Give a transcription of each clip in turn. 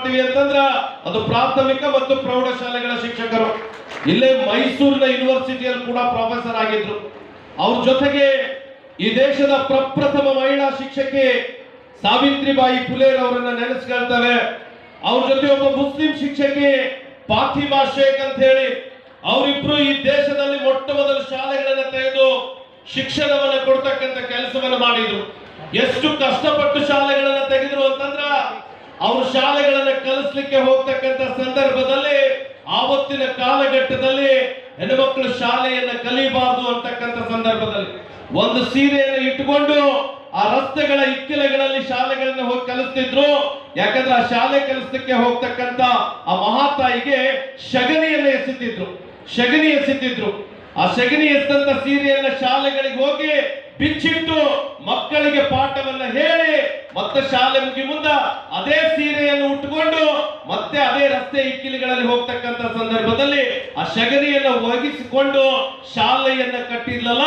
ಮಾಡ್ತೀವಿ ಅಂತಂದ್ರ ಅದು ಪ್ರಾಥಮಿಕ ಮತ್ತು ಪ್ರೌಢಶಾಲೆಗಳ ಶಿಕ್ಷಕರು. ಇಲ್ಲೇ ಮೈಸೂರಿನ ಯೂನಿವರ್ಸಿಟಿಯಲ್ಲಿ ಕೂಡ ಪ್ರೊಫೆಸರ್ ಆಗಿದ್ರು. ಅವ್ರ ಜೊತೆಗೆ ಈ ದೇಶದ ಪ್ರಪ್ರಥಮ ಮಹಿಳಾ ಶಿಕ್ಷಕಿ ಸಾವಿತ್ರಿಬಾಯಿ ಫುಲೇರ್ ಅವರನ್ನ ನೆನೆಸ್ಕೊಳ್ತೇವೆ. ಅವ್ರ ಜೊತೆ ಒಬ್ಬ ಮುಸ್ಲಿಂ ಶಿಕ್ಷಕಿ ಫಾತಿಮಾ ಶೇಖ್ ಅಂತ ಹೇಳಿ, ಅವರಿಬ್ರು ಈ ದೇಶದಲ್ಲಿ ಮೊಟ್ಟ ಮೊದಲ ಶಾಲೆಗಳನ್ನ ತೆಗೆದು ಶಿಕ್ಷಣವನ್ನ ಕೊಡ್ತಕ್ಕಂಥ ಕೆಲಸವನ್ನ ಮಾಡಿದ್ರು. ಎಷ್ಟು ಕಷ್ಟಪಟ್ಟು ಶಾಲೆಗಳನ್ನ ತೆಗೆದ್ರು ಅಂತಂದ್ರ ಅವ್ರ ಶಾಲೆಗಳನ್ನ ಕಲಿಸ್ಲಿಕ್ಕೆ ಹೋಗ್ತಕ್ಕಂಥ ಸಂದರ್ಭದಲ್ಲಿ ಆವತ್ತಿನ ಕಾಲಘಟ್ಟದಲ್ಲಿ ಹೆಣ್ಮಕ್ಳು ಶಾಲೆಯನ್ನ ಕಲಿಬಾರದು ಅಂತಕ್ಕಂಥ ಸಂದರ್ಭದಲ್ಲಿ ಒಂದು ಸೀರೆಯನ್ನು ಇಟ್ಟುಕೊಂಡು ಆ ರಸ್ತೆಗಳ ಇಕ್ಕೆಲೆಗಳಲ್ಲಿ ಶಾಲೆಗಳನ್ನ ಹೋಗಿ ಕಲಿಸ್ತಿದ್ರು. ಯಾಕಂದ್ರೆ ಆ ಶಾಲೆ ಕಲಿಸಲಿಕ್ಕೆ ಹೋಗ್ತಕ್ಕಂಥ ಆ ಮಹಾತಾಯಿಗೆ ಶಗನಿಯನ್ನ ಎಸೆತಿದ್ರು. ಆ ಶಗನಿ ಎಸೆದಂತ ಸೀರೆಯನ್ನ ಶಾಲೆಗಳಿಗೆ ಹೋಗಿ ಬಿಚ್ಚಿಟ್ಟು ಮಕ್ಕಳಿಗೆ ಪಾಠವನ್ನ ಹೇಳಿ ಮತ್ತೆ ಶಾಲೆ ಮುಗಿ ಮುಂದ ಅದೇ ಸೀರೆಯನ್ನು ಉಟ್ಟುಕೊಂಡು ಮತ್ತೆ ಅದೇ ರಸ್ತೆ ಇಕ್ಕಿಲಿಗಳಲ್ಲಿ ಹೋಗ್ತಕ್ಕಂಥ ಸಂದರ್ಭದಲ್ಲಿ ಆ ಶಗನಿಯನ್ನು ಒದಗಿಸಿಕೊಂಡು ಶಾಲೆಯನ್ನ ಕಟ್ಟಿರ್ಲಲ್ಲ,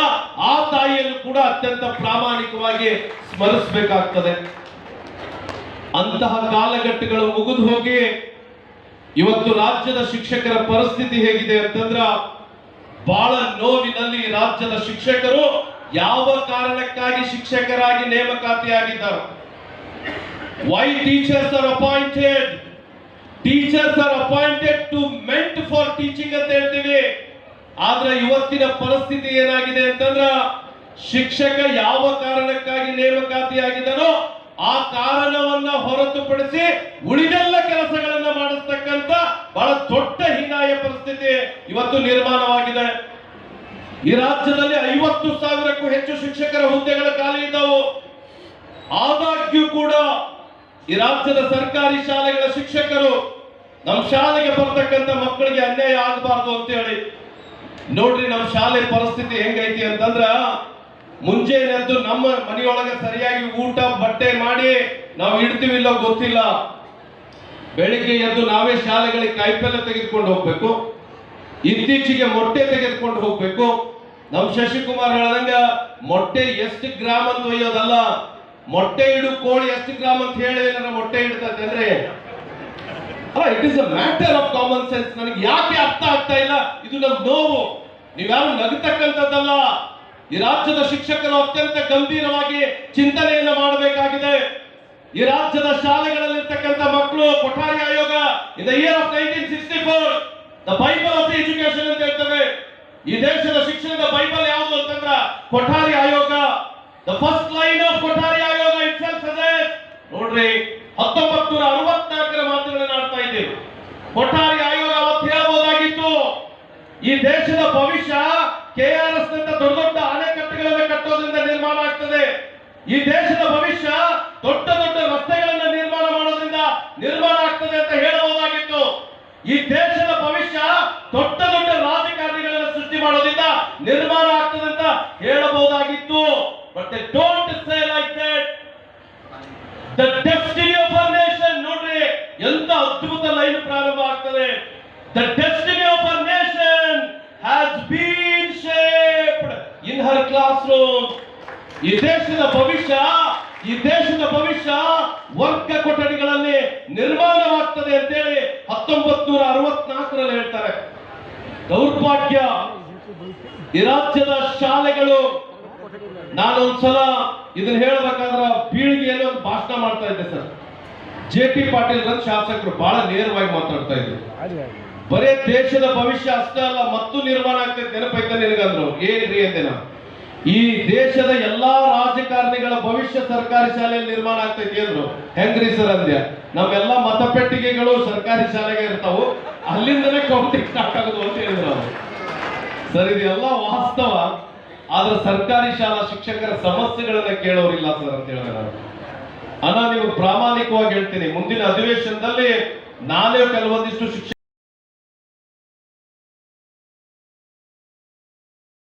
ಆ ತಾಯಿಯನ್ನು ಕೂಡ ಅತ್ಯಂತ ಪ್ರಾಮಾಣಿಕವಾಗಿ ಸ್ಮರಿಸಬೇಕಾಗ್ತದೆ. ಅಂತಹ ಕಾಲಘಟ್ಟಗಳು ಮುಗಿದು ಹೋಗಿ ಇವತ್ತು ರಾಜ್ಯದ ಶಿಕ್ಷಕರ ಪರಿಸ್ಥಿತಿ ಹೇಗಿದೆ ಅಂತಂದ್ರ ಬಹಳ ನೋವಿನಲ್ಲಿ ರಾಜ್ಯದ ಶಿಕ್ಷಕರು ಯಾವ ಕಾರಣಕ್ಕಾಗಿ ಶಿಕ್ಷಕರಾಗಿ ನೇಮಕಾತಿಯಾಗಿದ್ದಾರೆ. Why teachers are appointed? Teachers are appointed to meant for teaching ಅಂತ ಹೇಳ್ತೀವಿ. ಆದ್ರೆ ಇವತ್ತಿನ ಪರಿಸ್ಥಿತಿ ಏನಾಗಿದೆ ಅಂತಂದ್ರ ಶಿಕ್ಷಕ ಯಾವ ಕಾರಣಕ್ಕಾಗಿ ನೇಮಕಾತಿಯಾಗಿದ್ದಾನೋ ಆ ಕಾರಣವನ್ನ ಹೊರತುಪಡಿಸಿ ಉಳಿದೆಲ್ಲ ಕೆಲಸಗಳನ್ನ ಮಾಡಿಸ್ತಕ್ಕಂಥ ಬಹಳ ದೊಡ್ಡ ಹೀನಾಯ ಪರಿಸ್ಥಿತಿ ಇವತ್ತು ನಿರ್ಮಾಣವಾಗಿದೆ. ಈ ರಾಜ್ಯದಲ್ಲಿ 50,000ಕ್ಕೂ ಹೆಚ್ಚು ಶಿಕ್ಷಕರ ಹುದ್ದೆಗಳ ಖಾಲಿ ಇದ್ದಾವು. ಆದಾಗ್ಯೂ ಕೂಡ ಈ ರಾಜ್ಯದ ಸರ್ಕಾರಿ ಶಾಲೆಗಳ ಶಿಕ್ಷಕರು ನಮ್ಮ ಶಾಲೆಗೆ ಬರ್ತಕ್ಕಂಥ ಮಕ್ಕಳಿಗೆ ಅನ್ಯಾಯ ಆಗಬಾರ್ದು ಅಂತ ಹೇಳಿ ನೋಡ್ರಿ ನಮ್ಮ ಶಾಲೆ ಪರಿಸ್ಥಿತಿ ಹೆಂಗೈತಿ ಅಂತಂದ್ರ ಮುಂಜಾನೆ ಎದ್ದು ನಮ್ಮ ಮನೆಯೊಳಗೆ ಸರಿಯಾಗಿ ಊಟ ಬಟ್ಟೆ ಮಾಡಿ ನಾವು ಇಡ್ತೀವಿಲ್ಲೋ ಗೊತ್ತಿಲ್ಲ. ಬೆಳಿಗ್ಗೆ ಎದ್ದು ನಾವೇ ಶಾಲೆಗಳಿಗೆ ಕಾಯಿಪಲ್ಯ ತೆಗೆದುಕೊಂಡು ಹೋಗ್ಬೇಕು, ಇತ್ತೀಚೆಗೆ ಮೊಟ್ಟೆ ತೆಗೆದುಕೊಂಡು ಹೋಗ್ಬೇಕು. ನಮ್ ಶಶಿಕುಮಾರ್ ಹೇಳ್ದಂಗ ಮೊಟ್ಟೆ ಎಷ್ಟು ಗ್ರಾಮ್ ಅಂತ ಒಯ್ಯೋದಲ್ಲ, ಮೊಟ್ಟೆ ಇಡು ಕೋಳಿ ಎಷ್ಟು ಗ್ರಾಮ್ ಅಂತ ಹೇಳಿ ಮೊಟ್ಟೆ ಇಡ್ತದೆ ಅಂದ್ರೆ it is a matter of common sense. ನನಗೆ ಯಾಕೆ ಅರ್ಥ ಆಗ್ತಾ ಇಲ್ಲ, ಇದು ನಮ್ ನೋವು. ನೀವ್ಯಾರು ನಗತಕ್ಕಂಥದ್ದಲ್ಲ. ಈ ರಾಜ್ಯದ ಶಿಕ್ಷಕರು ಅತ್ಯಂತ ಗಂಭೀರವಾಗಿ ಚಿಂತನೆಯನ್ನ ಮಾಡಬೇಕಾಗಿದೆ. ಈ ರಾಜ್ಯದ ಶಾಲೆಗಳಲ್ಲಿರ್ತಕ್ಕಂಥ ಮಕ್ಕಳು ಕೊಠಾರಿ ಆಯೋಗ in the year of 1964 the Bible of education ಅಂತ ಹೇಳ್ತೇವೆ. ಈ ದೇಶದ ಶಿಕ್ಷಣದ ಬೈಬಲ್ ಯಾವುದು ಅಂತಂದ್ರ ಕೊಠಾರಿ ಆಯೋಗ. The first line of Kothari ಆಯೋಗ ಇಟ್ ಸೆಲ್ಫ್ ಸಜೆಸ್ಟ್ ನೋಡ್ರಿ 1964ರ ಮಾತುಗಳನ್ನ ಆಡ್ತಾ ಇದ್ದೇವೆ. ಕೊಠಾರಿ ಆಯೋಗ ಅವತ್ತು ಹೇಳಬಹುದಾಗಿತ್ತು ಈ ದೇಶದ ಭವಿಷ್ಯ KRS ನಂತ ದೊಡ್ಡ ದೊಡ್ಡ ಅಣೆಕಟ್ಟುಗಳನ್ನು ಕಟ್ಟೋದ್ರಿಂದ ನಿರ್ಮಾಣ ಆಗ್ತದೆ. ಈ ದೇಶದ ಭವಿಷ್ಯ ದೊಡ್ಡ ದೊಡ್ಡ ರಸ್ತೆಗಳನ್ನ ನಿರ್ಮಾಣ ಮಾಡೋದ್ರಿಂದ ನಿರ್ಮಾಣ ಆಗ್ತದೆ ಅಂತ ಹೇಳಬಹುದಾಗಿತ್ತು. ಈ ದೇಶದ ಭವಿಷ್ಯ ದೊಡ್ಡ ದೊಡ್ಡ ರಾಜಕಾರಣಿಗಳನ್ನು ಸೃಷ್ಟಿ ಮಾಡೋದ್ರಿಂದ ನಿರ್ಮಾಣ ಆಗ್ತದೆ ಅಂತ ಹೇಳಬಹುದಾಗಿತ್ತು. But they don't say like that. The destiny of our nation ನೋಡ್ರಿ ಎಂತ ಅದ್ಭುತ ಲೈನ್ ಪ್ರಾರಂಭ ಆಗ್ತದೆ. The destiny of our nation has been shaped in her classroom. ಈ ದೇಶದ ಭವಿಷ್ಯ ವರ್ಗ ಕೊಠಡಿಗಳಲ್ಲಿ ನಿರ್ಮಾಣವಾಗ್ತದೆ ಅಂತೇಳಿ 1964ರಲ್ಲಿ ಹೇಳ್ತಾರೆ. ದೌರ್ಭಾಗ್ಯ ಈ ರಾಜ್ಯದ ಶಾಲೆಗಳು. ನಾನು ಒಂದ್ಸಲ ಇದನ್ನ ಹೇಳಬೇಕಾದ್ರ ಬೀಳಿಗೆಯಲ್ಲಿ ಒಂದು ಭಾಷಣ ಮಾಡ್ತಾ ಇದ್ದೆ ಸರ್. JT ಪಾಟೀಲ್ ರನ್ ಶಾಸಕರು ಬಹಳ ನೇರವಾಗಿ ಮಾತಾಡ್ತಾ ಇದ್ರು. ಬರೇ ದೇಶದ ಭವಿಷ್ಯ ಅಷ್ಟೇ ಅಲ್ಲ ಮತ್ತು ನಿರ್ಮಾಣ ಆಗ್ತದೆ. ನೆನಪೈತ ನಿನಗಂದ್ರು ಏನ್ರಿ ಅಂತೆನ ಈ ದೇಶದ ಎಲ್ಲಾ ರಾಜಕಾರಣಿಗಳ ಭವಿಷ್ಯ ಸರ್ಕಾರಿ ಶಾಲೆಯಲ್ಲಿ ನಿರ್ಮಾಣ ಆಗ್ತೈತಿ ಅಂದ್ರು. ಹೆಂಗ್ರಿ ಸರ್ ಅಂದ್ಯ, ನಮ್ಮೆಲ್ಲಾ ಮತಪೆಟ್ಟಿಗೆಗಳು ಸರ್ಕಾರಿ ಶಾಲೆಗೆ ಇರ್ತಾವು, ಅಲ್ಲಿಂದನೇ ಕೌಂಟಿಂಗ್ ಸ್ಟಾರ್ಟ್ ಆಗೋದು ಅಂತ ಹೇಳಿದ್ರು ಅವರು. ಸರ್ ಇದೆಲ್ಲ ವಾಸ್ತವ. ಆದ್ರೆ ಸರ್ಕಾರಿ ಶಾಲಾ ಶಿಕ್ಷಕರ ಸಮಸ್ಯೆಗಳನ್ನ ಕೇಳೋರಿಲ್ಲ ಸರ್ ಅಂತ ಹೇಳಿದ್ರೆ ನಾನು ನೀವು ಪ್ರಾಮಾಣಿಕವಾಗಿ ಹೇಳ್ತೀನಿ, ಮುಂದಿನ ಅಧಿವೇಶನದಲ್ಲಿ ನಾನೇ ಕೆಲವೊಂದಿಷ್ಟು ಶಿಕ್ಷಕ